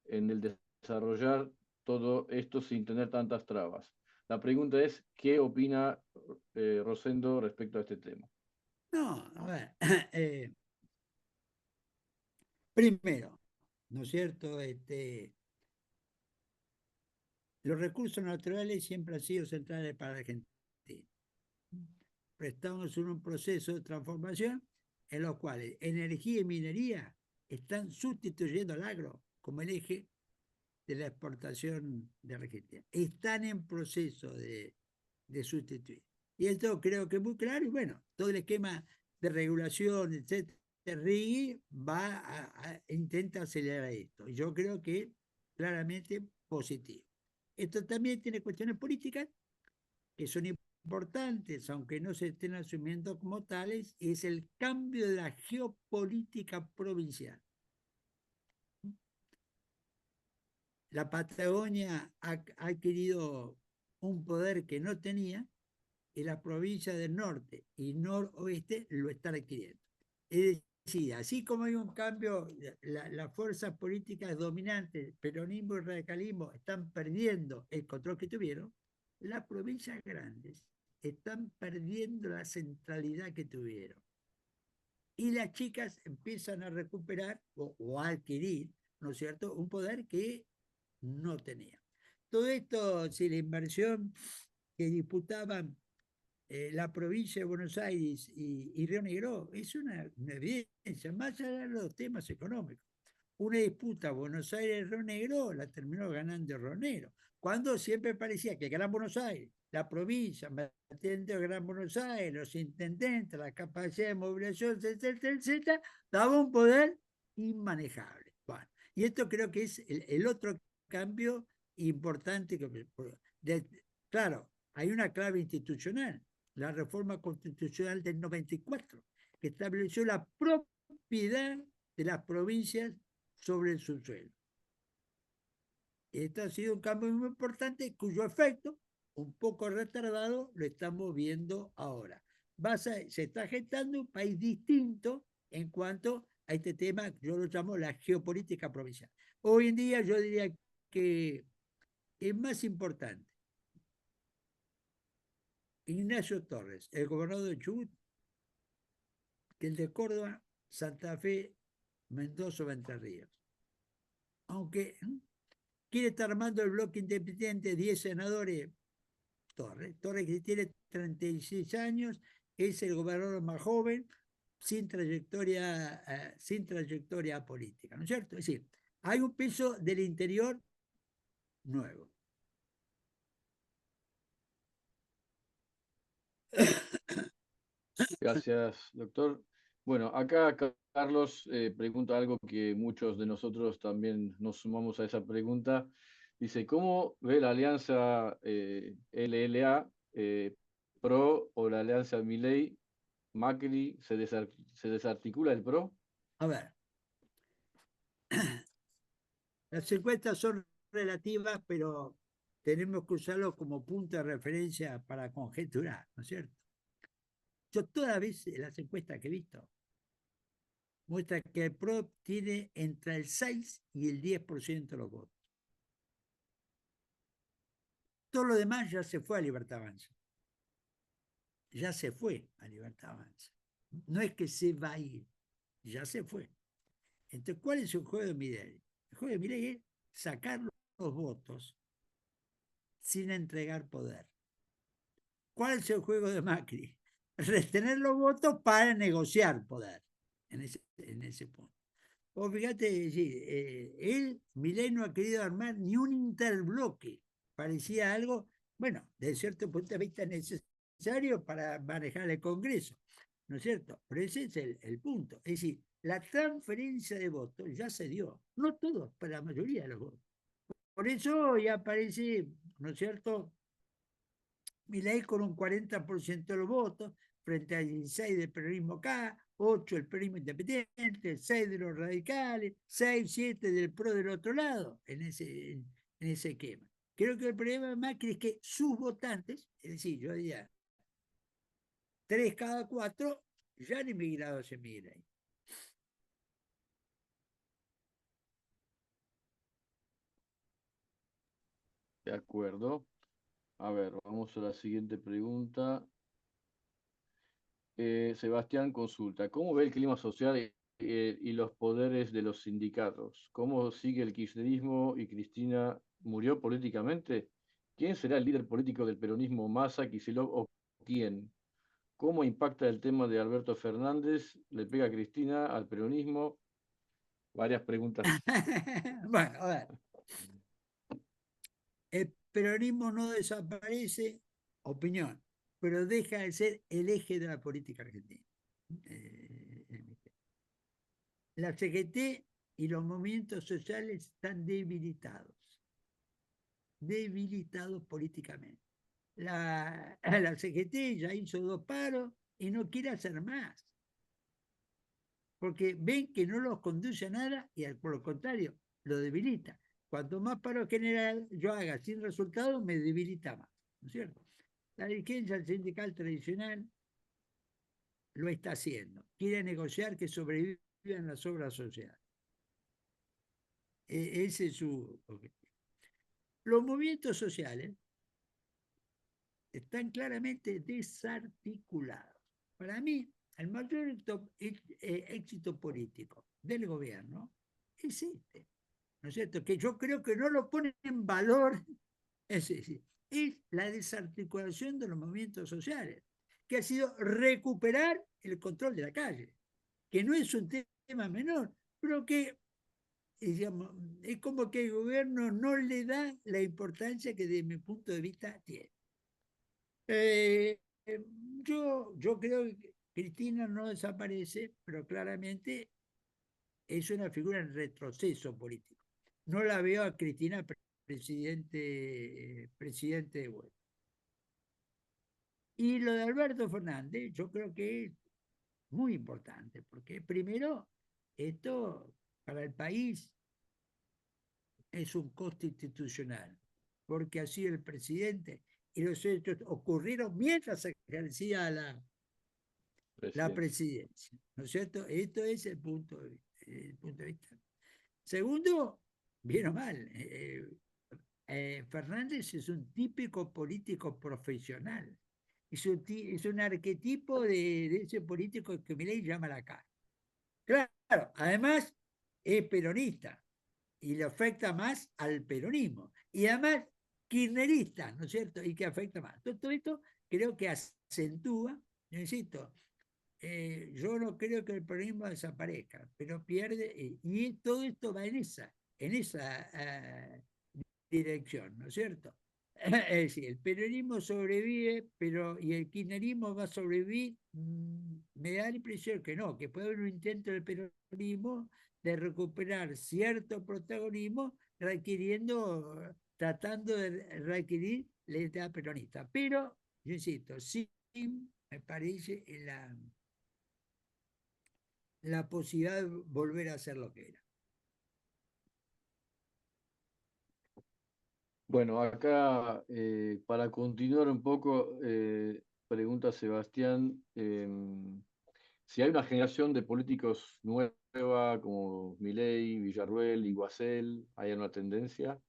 en el desarrollar todo esto sin tener tantas trabas. La pregunta es, ¿qué opina Rosendo respecto a este tema? No, a ver, primero, ¿no es cierto? Los recursos naturales siempre han sido centrales para la Argentina. Pero estamos en un proceso de transformación en los cuales energía y minería están sustituyendo al agro como el eje de la exportación de Argentina. Están en proceso de sustituir. Y esto creo que es muy claro, y bueno, todo el esquema de regulación, etcétera, RIGI intenta acelerar esto. Y yo creo que claramente positivo. Esto también tiene cuestiones políticas que son importantes, aunque no se estén asumiendo como tales, es el cambio de la geopolítica provincial. La Patagonia ha adquirido un poder que no tenía y las provincias del norte y noroeste lo están adquiriendo. Es decir, así como hay un cambio, las fuerzas políticas dominantes, peronismo y radicalismo, están perdiendo el control que tuvieron, las provincias grandes están perdiendo la centralidad que tuvieron. Y las chicas empiezan a recuperar o a adquirir, ¿no es cierto?, un poder que no tenía. Todo esto, si la inversión que disputaban la provincia de Buenos Aires y Río Negro es una evidencia, más allá de los temas económicos. Una disputa Buenos Aires-Río Negro la terminó ganando Río Negro, cuando siempre parecía que Gran Buenos Aires, la provincia, de Gran Buenos Aires, los intendentes, la capacidad de movilización, etcétera, daba un poder inmanejable. Bueno, y esto creo que es el otro cambio importante. Claro, hay una clave institucional, la reforma constitucional del 94, que estableció la propiedad de las provincias sobre el subsuelo. Esto ha sido un cambio muy importante cuyo efecto, un poco retardado, lo estamos viendo ahora. Se está gestando un país distinto en cuanto a este tema, yo lo llamo la geopolítica provincial. Hoy en día yo diría que es más importante Ignacio Torres, el gobernador de Chubut, que el de Córdoba, Santa Fe, Mendoza o Entre Ríos. Aunque quiere estar armando el bloque independiente, 10 senadores, Torres que tiene 36 años, es el gobernador más joven, sin trayectoria política, ¿no es cierto? Es decir, hay un peso del interior nuevo. Gracias, doctor. Bueno, acá Carlos pregunta algo que muchos de nosotros también nos sumamos a esa pregunta. Dice, ¿cómo ve la alianza LLA, PRO o la alianza Milei, Macri? ¿Se desarticula el PRO? A ver, las encuestas son relativas, pero tenemos que usarlo como punto de referencia para conjeturar, ¿no es cierto? Yo todas veces las encuestas que he visto muestra que el PRO tiene entre el 6 y el 10% de los votos. Todo lo demás ya se fue a Libertad Avanza. Ya se fue a Libertad Avanza. No es que se va a ir, ya se fue. Entonces, ¿cuál es el juego de Milei? El juego de Milei es sacar los votos sin entregar poder. ¿Cuál es el juego de Macri? Retener los votos para negociar poder en ese punto. O fíjate, Milei no ha querido armar ni un interbloque. Parecía algo, bueno, de cierto punto de vista necesario para manejar el Congreso, ¿no es cierto? Pero ese es el punto. Es decir, la transferencia de votos ya se dio, no todos, pero la mayoría de los votos. Por eso ya aparece, ¿no es cierto?, Milei con un 40% de los votos, frente al 16 del peronismo acá, 8 del peronismo independiente, 6 de los radicales, 6, 7 del PRO del otro lado, en ese esquema. Creo que el problema de Macri es que sus votantes, es decir, yo diría, 3 cada 4, ya han emigrado hacia Milei. De acuerdo. A ver, vamos a la siguiente pregunta. Sebastián consulta, ¿cómo ve el clima social y los poderes de los sindicatos? ¿Cómo sigue el kirchnerismo y Cristina murió políticamente? ¿Quién será el líder político del peronismo, Massa, Kicillof o quién? ¿Cómo impacta el tema de Alberto Fernández? ¿Le pega a Cristina, al peronismo? Varias preguntas. Bueno, a ver. El peronismo no desaparece, opinión, pero deja de ser el eje de la política argentina. La CGT y los movimientos sociales están debilitados políticamente. La CGT ya hizo 2 paros y no quiere hacer más, porque ven que no los conduce a nada y por lo contrario, lo debilita. Cuanto más paro general yo haga sin resultado, me debilita más, ¿no es cierto? La dirigencia sindical tradicional lo está haciendo. Quiere negociar que sobrevivan las obras sociales. Ese es su objetivo. Los movimientos sociales están claramente desarticulados. Para mí, el mayor éxito político del gobierno es este, ¿no es cierto? Que yo creo que no lo ponen en valor, es decir, es la desarticulación de los movimientos sociales, que ha sido recuperar el control de la calle, que no es un tema menor, pero que digamos, es como que el gobierno no le da la importancia que desde mi punto de vista tiene. Eh, yo creo que Cristina no desaparece, pero claramente es una figura en retroceso político. No la veo a Cristina presidente de vuelta. Y lo de Alberto Fernández, yo creo que es muy importante, porque primero, esto para el país es un costo institucional, porque así el presidente y los hechos ocurrieron mientras ejercía la presidencia, ¿no es cierto? Esto es el punto de vista. Segundo, bien o mal, Fernández es un típico político profesional. Es un arquetipo de ese político que Milei llama la cara. Claro, además es peronista y le afecta más al peronismo. Y además kirchnerista, ¿no es cierto? Y que afecta más. Todo esto creo que acentúa, yo insisto, yo no creo que el peronismo desaparezca, pero pierde, y todo esto va en esa dirección, ¿no es cierto? Es decir, el peronismo sobrevive, pero y el kirchnerismo va a sobrevivir, me da la impresión que no, que puede haber un intento del peronismo de recuperar cierto protagonismo tratando de readquirir la identidad peronista. Pero, yo insisto, sí me parece la posibilidad de volver a ser lo que era. Bueno, acá para continuar un poco, pregunta Sebastián, si hay una generación de políticos nueva como Milei, Villarruel, Iguacel, ¿hay una tendencia?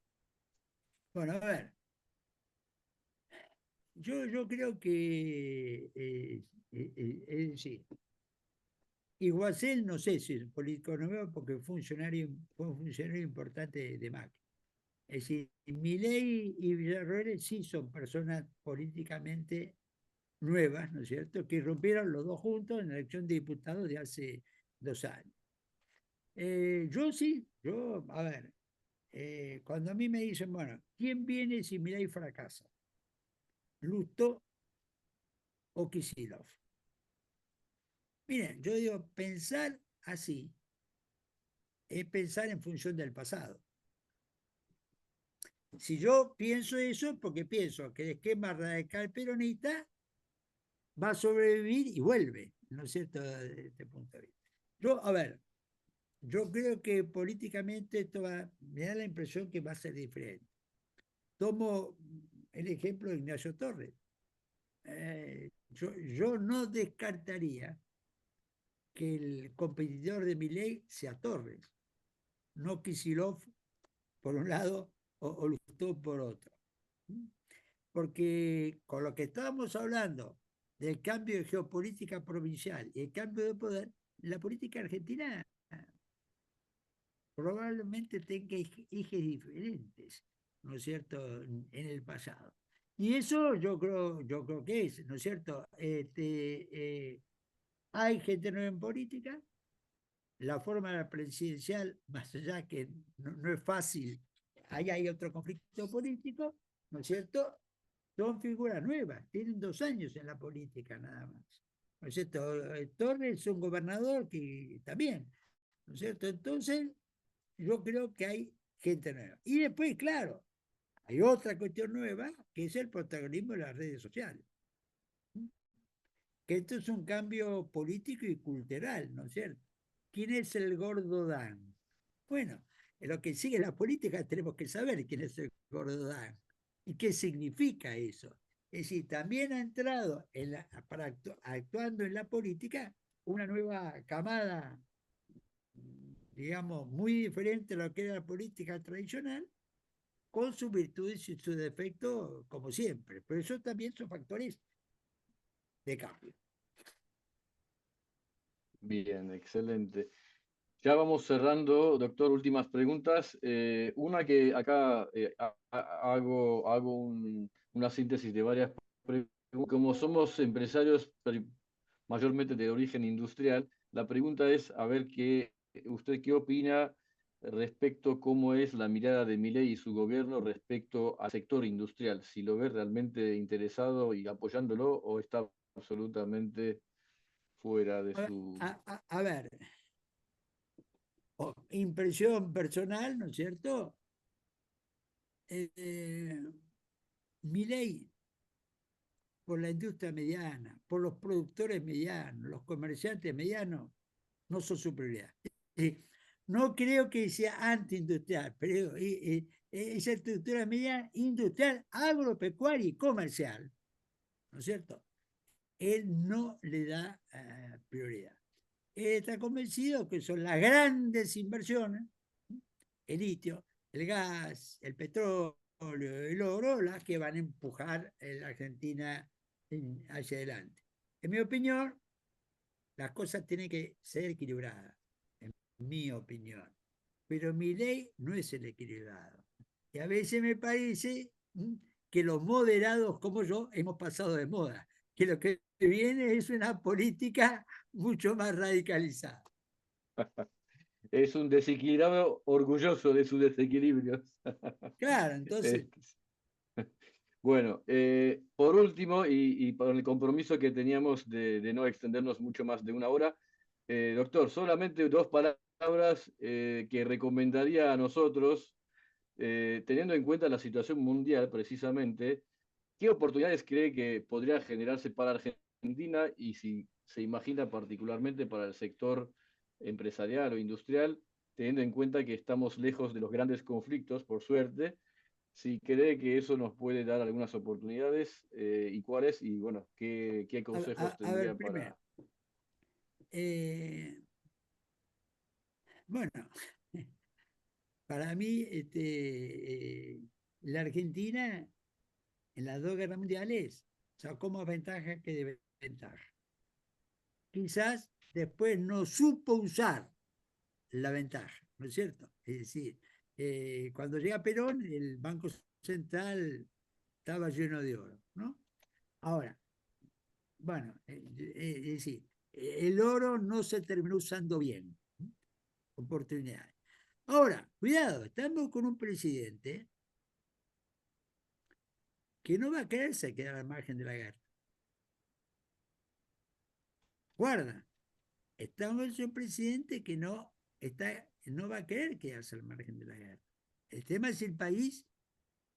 Bueno, a ver, yo creo que, es decir, Iguacel no sé si es político nuevo porque fue un funcionario importante de Macri. Es decir, Milei y Villarroel sí son personas políticamente nuevas, ¿no es cierto?, que rompieron los dos juntos en la elección de diputados de hace 2 años. A ver, cuando a mí me dicen, bueno, ¿quién viene si Milei fracasa? ¿Lustó o Kicillof? Miren, yo digo, pensar así es pensar en función del pasado. Si yo pienso eso, porque pienso que el esquema radical peronista va a sobrevivir y vuelve, ¿no es cierto?, desde este punto de vista. A ver, yo creo que políticamente me da la impresión que va a ser diferente. Tomo el ejemplo de Ignacio Torres. Yo no descartaría que el competidor de Milei sea Torres, no Kicillof por un lado o Lustó por otro. Porque con lo que estábamos hablando del cambio de geopolítica provincial y el cambio de poder, la política argentina probablemente tenga ejes diferentes, ¿no es cierto?, en el pasado. Y eso yo creo que es, ¿no es cierto? Hay gente nueva en política, la forma presidencial, más allá que no es fácil, ahí hay otro conflicto político, ¿no es cierto? Son figuras nuevas, tienen 2 años en la política nada más. ¿No es cierto? Torres es un gobernador que también, ¿no es cierto? Entonces, yo creo que hay gente nueva. Y después, claro, hay otra cuestión nueva, que es el protagonismo de las redes sociales. Que esto es un cambio político y cultural, ¿no es cierto? ¿Quién es el gordo Dan? Bueno, en lo que sigue la política tenemos que saber quién es el gordo Dan y qué significa eso. Es decir, también ha entrado actuando en la política una nueva camada, digamos, muy diferente a lo que era la política tradicional, con sus virtudes y sus defectos, como siempre. Pero eso también son factores de cambio. Bien, excelente. Ya vamos cerrando, doctor, últimas preguntas. Una que acá hago una síntesis de varias preguntas. Como somos empresarios mayormente de origen industrial, la pregunta es a ver usted qué opina respecto cómo es la mirada de Milei y su gobierno respecto al sector industrial, si lo ve realmente interesado y apoyándolo o está absolutamente fuera de su... A ver, impresión personal, ¿no es cierto? Milei, por la industria mediana, por los productores medianos, los comerciantes medianos, no son su prioridad. no creo que sea antiindustrial, pero esa estructura media industrial, agropecuaria y comercial, ¿no es cierto? Él no le da prioridad. Él está convencido que son las grandes inversiones, el litio, el gas, el petróleo, el oro, las que van a empujar a la Argentina hacia adelante. En mi opinión, las cosas tienen que ser equilibradas, en mi opinión. Pero Milei no es el equilibrado. Y a veces me parece que los moderados como yo hemos pasado de moda, que lo que viene es una política mucho más radicalizada. Es un desequilibrado orgulloso de sus desequilibrios. Claro, entonces... Bueno, por último, y por el compromiso que teníamos de no extendernos mucho más de una hora, doctor, solamente dos palabras que recomendaría a nosotros, teniendo en cuenta la situación mundial precisamente, ¿qué oportunidades cree que podría generarse para Argentina y si se imagina particularmente para el sector empresarial o industrial, teniendo en cuenta que estamos lejos de los grandes conflictos, por suerte? Si cree que eso nos puede dar algunas oportunidades y cuáles, y bueno, qué consejos a ver, tendría primero, para... bueno, para mí, la Argentina en las dos guerras mundiales sacó más ventaja que desventaja. Quizás después no supo usar la ventaja, ¿no es cierto? Es decir, cuando llega Perón, el Banco Central estaba lleno de oro, ¿no? Ahora, bueno, es decir, el oro no se terminó usando bien, ¿no? Oportunidades. Ahora, cuidado, estamos con un presidente que no va a quererse quedar al margen de la guerra. Guarda, estamos con un presidente que no va a querer quedarse al margen de la guerra. El tema es el país.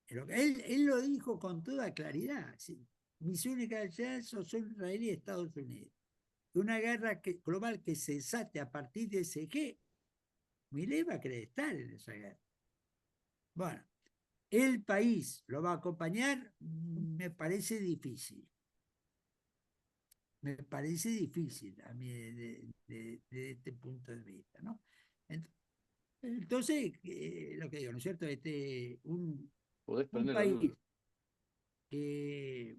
Él lo dijo con toda claridad. ¿Sí? Mis únicas chances son Israel y Estados Unidos. Una guerra global que se desate a partir de ese eje, Milei va a querer estar en esa guerra. Bueno, ¿el país lo va a acompañar? Me parece difícil. Me parece difícil a mí de este punto de vista, ¿no? Entonces, lo que digo, ¿no es cierto? ¿Podés Un prender la luz? país que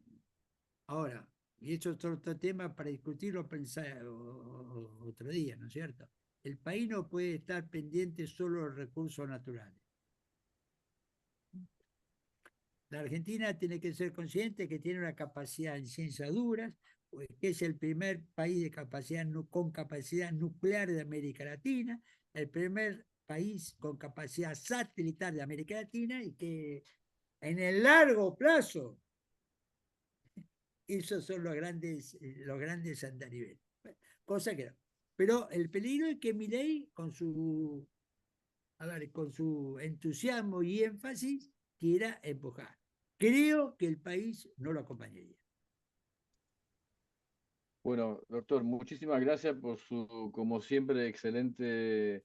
ahora, y esto es otro tema para discutirlo, pensar otro día, ¿no es cierto? El país no puede estar pendiente solo de los recursos naturales. La Argentina tiene que ser consciente que tiene una capacidad en ciencias duras, que es el primer país con capacidad nuclear de América Latina, el primer país con capacidad satelital de América Latina y que en el largo plazo esos son los grandes andariveles. Cosa que no. Pero el peligro es que Milei, con su entusiasmo y énfasis, quiera empujar. Creo que el país no lo acompañaría. Bueno, doctor, muchísimas gracias por su, como siempre, excelente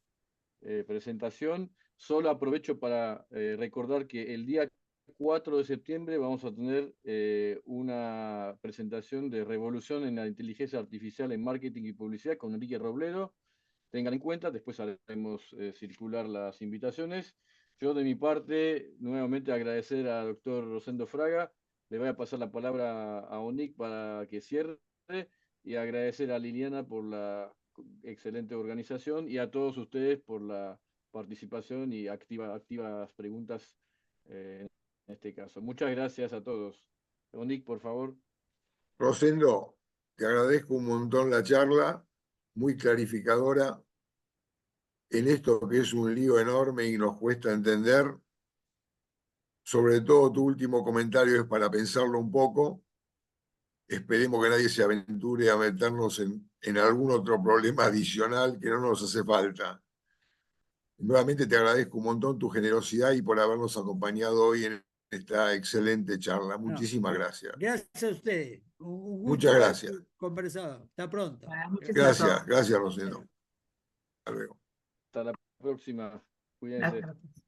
presentación. Solo aprovecho para recordar que el día 4 de septiembre vamos a tener una presentación de Revolución en la Inteligencia Artificial en Marketing y Publicidad con Enrique Robledo. Tengan en cuenta, después haremos circular las invitaciones. Yo de mi parte, nuevamente agradecer al doctor Rosendo Fraga. Le voy a pasar la palabra a ONIC para que cierre y agradecer a Liliana por la excelente organización y a todos ustedes por la participación y activas preguntas en este caso. Muchas gracias a todos. ONIC, por favor. Rosendo, te agradezco un montón la charla, muy clarificadora en esto que es un lío enorme y nos cuesta entender. Sobre todo tu último comentario es para pensarlo un poco. Esperemos que nadie se aventure a meternos en algún otro problema adicional que no nos hace falta. Nuevamente te agradezco un montón tu generosidad y por habernos acompañado hoy en esta excelente charla. No, Muchísimas gracias. gracias a ustedes. Un gusto Muchas haber gracias. conversado. Hasta pronto. Gracias, gracias, Rosendo. Hasta luego. Hasta la próxima. Hasta Cuídense. la próxima.